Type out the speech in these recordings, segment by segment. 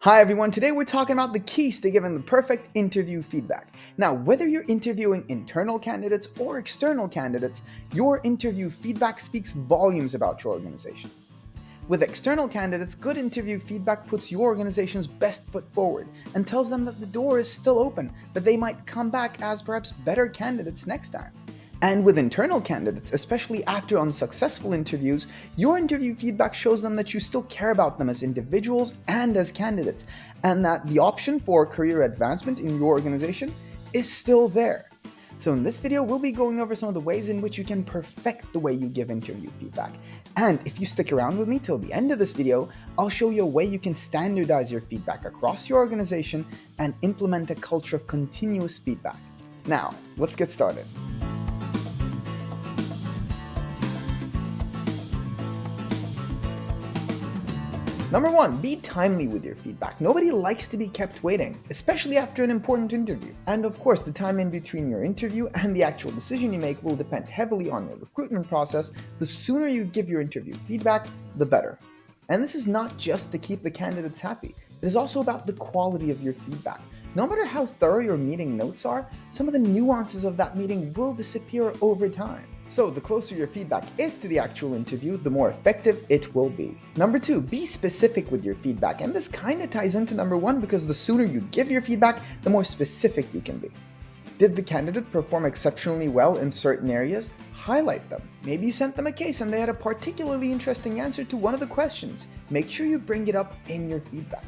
Hi everyone, today we're talking about the keys to giving the perfect interview feedback. Now, whether you're interviewing internal candidates or external candidates, your interview feedback speaks volumes about your organization. With external candidates, good interview feedback puts your organization's best foot forward and tells them that the door is still open, that they might come back as perhaps better candidates next time. And with internal candidates, especially after unsuccessful interviews, your interview feedback shows them that you still care about them as individuals and as candidates, and that the option for career advancement in your organization is still there. So in this video, we'll be going over some of the ways in which you can perfect the way you give interview feedback. And if you stick around with me till the end of this video, I'll show you a way you can standardize your feedback across your organization and implement a culture of continuous feedback. Now, let's get started. Number 1, be timely with your feedback. Nobody likes to be kept waiting, especially after an important interview. And of course, the time in between your interview and the actual decision you make will depend heavily on your recruitment process. The sooner you give your interview feedback, the better. And this is not just to keep the candidates happy. It is also about the quality of your feedback. No matter how thorough your meeting notes are, some of the nuances of that meeting will disappear over time. So the closer your feedback is to the actual interview, the more effective it will be. Number 2, be specific with your feedback. And this kind of ties into number 1 because the sooner you give your feedback, the more specific you can be. Did the candidate perform exceptionally well in certain areas? Highlight them. Maybe you sent them a case and they had a particularly interesting answer to one of the questions. Make sure you bring it up in your feedback.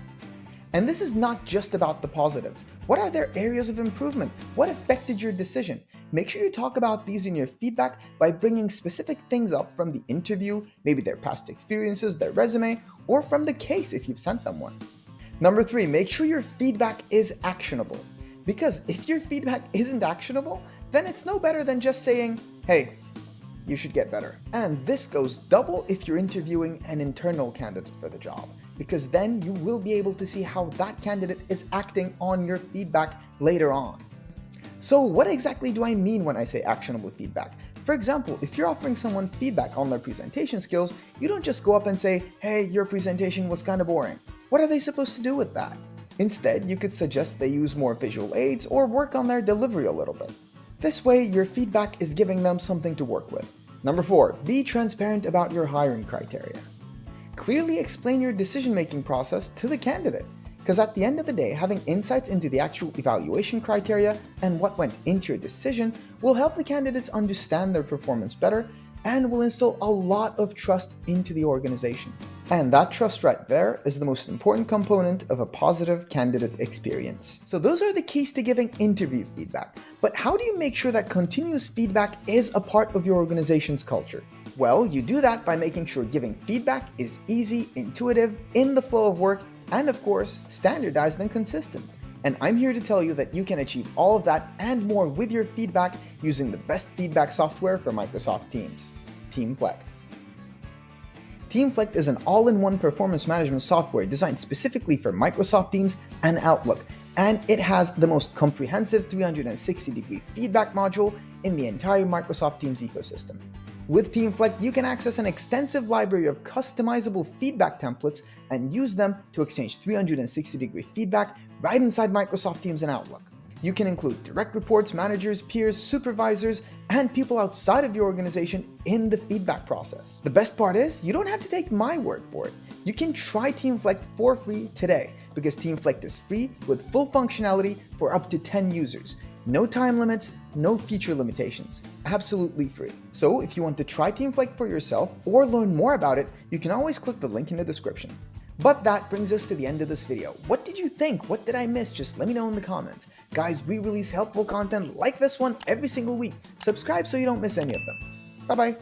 And this is not just about the positives. What are their areas of improvement? What affected your decision? Make sure you talk about these in your feedback by bringing specific things up from the interview, maybe their past experiences, their resume, or from the case if you've sent them one. Number 3, make sure your feedback is actionable. Because if your feedback isn't actionable, then it's no better than just saying, hey, you should get better. And this goes double if you're interviewing an internal candidate for the job, because then you will be able to see how that candidate is acting on your feedback later on. So what exactly do I mean when I say actionable feedback? For example, if you're offering someone feedback on their presentation skills, you don't just go up and say, hey, your presentation was kind of boring. What are they supposed to do with that? Instead, you could suggest they use more visual aids or work on their delivery a little bit. This way, your feedback is giving them something to work with. Number 4, be transparent about your hiring criteria. Clearly explain your decision-making process to the candidate, because at the end of the day, having insights into the actual evaluation criteria and what went into your decision will help the candidates understand their performance better and will instill a lot of trust into the organization. And that trust right there is the most important component of a positive candidate experience. So those are the keys to giving interview feedback. But how do you make sure that continuous feedback is a part of your organization's culture? Well, you do that by making sure giving feedback is easy, intuitive, in the flow of work, and of course, standardized and consistent. And I'm here to tell you that you can achieve all of that and more with your feedback using the best feedback software for Microsoft Teams, Teamflect. Teamflect is an all-in-one performance management software designed specifically for Microsoft Teams and Outlook, and it has the most comprehensive 360-degree feedback module in the entire Microsoft Teams ecosystem. With Teamflect, you can access an extensive library of customizable feedback templates and use them to exchange 360-degree feedback right inside Microsoft Teams and Outlook. You can include direct reports, managers, peers, supervisors, and people outside of your organization in the feedback process. The best part is, you don't have to take my word for it. You can try Teamflect for free today, because Teamflect is free with full functionality for up to 10 users. No time limits, no feature limitations, absolutely free. So if you want to try Teamflect for yourself or learn more about it, you can always click the link in the description. But that brings us to the end of this video. What did you think? What did I miss? Just let me know in the comments. Guys, we release helpful content like this one every single week. Subscribe so you don't miss any of them. Bye-bye.